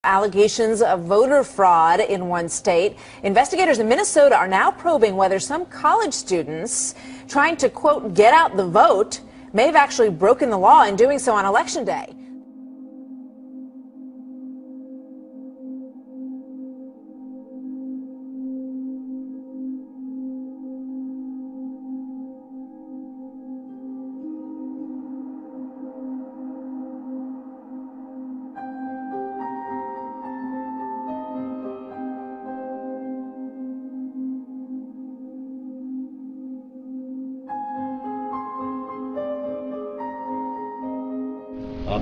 Allegations of voter fraud in one state. Investigators in Minnesota are now probing whether some college students trying to, quote, get out the vote may have actually broken the law in doing so on Election Day.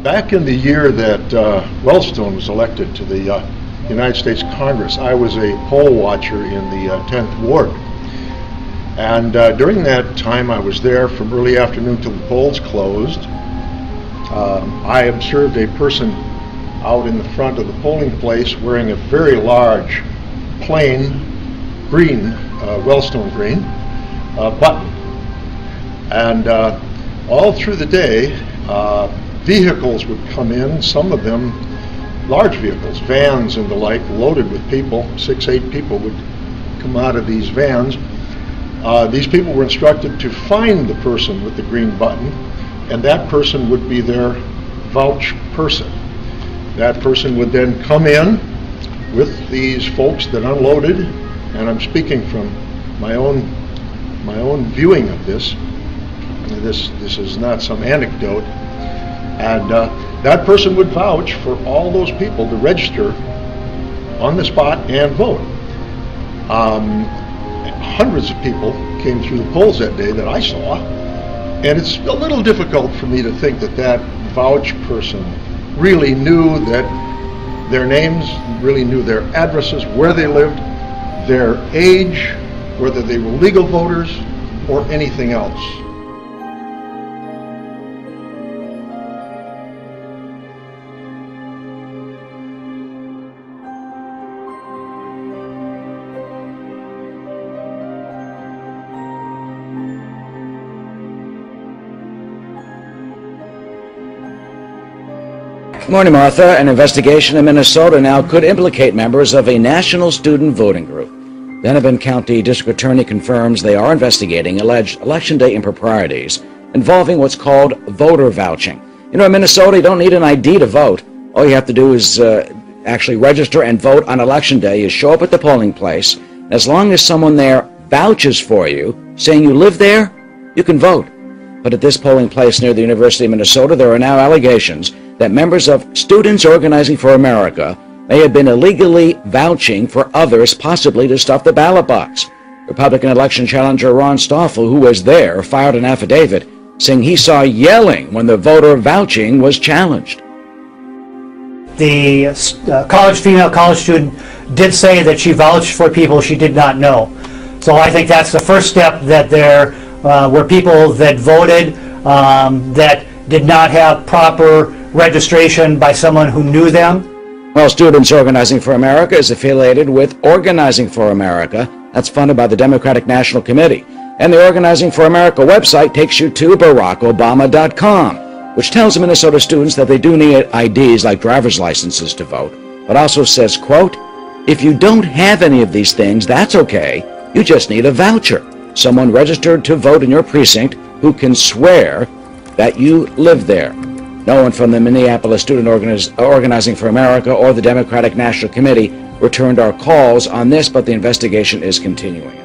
Back in the year that Wellstone was elected to the United States Congress, I was a poll watcher in the 10th Ward. And during that time, I was there from early afternoon till the polls closed. I observed a person out in the front of the polling place wearing a very large, plain, green, Wellstone green button. And all through the day, vehicles would come in, some of them large vehicles, vans and the like, loaded with people. 6, 8 people would come out of these vans. These people were instructed to find the person with the green button, and that person would be their vouch person. That person would then come in with these folks that unloaded, and I'm speaking from my own viewing of this. This is not some anecdote. And that person would vouch for all those people to register on the spot and vote. Hundreds of people came through the polls that day that I saw, and it's a little difficult for me to think that that vouch person really knew that their names, really knew their addresses, where they lived, their age, whether they were legal voters, or anything else. Good morning, Martha. An investigation in Minnesota now could implicate members of a national student voting group. The Hennepin County District Attorney confirms they are investigating alleged Election Day improprieties involving what's called voter vouching. You know, in Minnesota, you don't need an ID to vote. All you have to do is actually register and vote on Election Day. You show up at the polling place. As long as someone there vouches for you, saying you live there, you can vote. But at this polling place near the University of Minnesota, there are now allegations that members of Students Organizing for America may have been illegally vouching for others, possibly to stuff the ballot box. Republican election challenger Ron Stoffel, who was there, filed an affidavit saying he saw yelling when the voter vouching was challenged. The female college student did say that she vouched for people she did not know. So I think that's the first step, that there were people that voted that did not have proper registration by someone who knew them. Well, Students Organizing for America is affiliated with Organizing for America. That's funded by the Democratic National Committee. And the Organizing for America website takes you to BarackObama.com, which tells Minnesota students that they do need IDs like driver's licenses to vote, but also says, quote, if you don't have any of these things, that's okay. You just need a voucher, someone registered to vote in your precinct who can swear that you live there. No one from the Minneapolis Student Organizing for America or the Democratic National Committee returned our calls on this, but the investigation is continuing.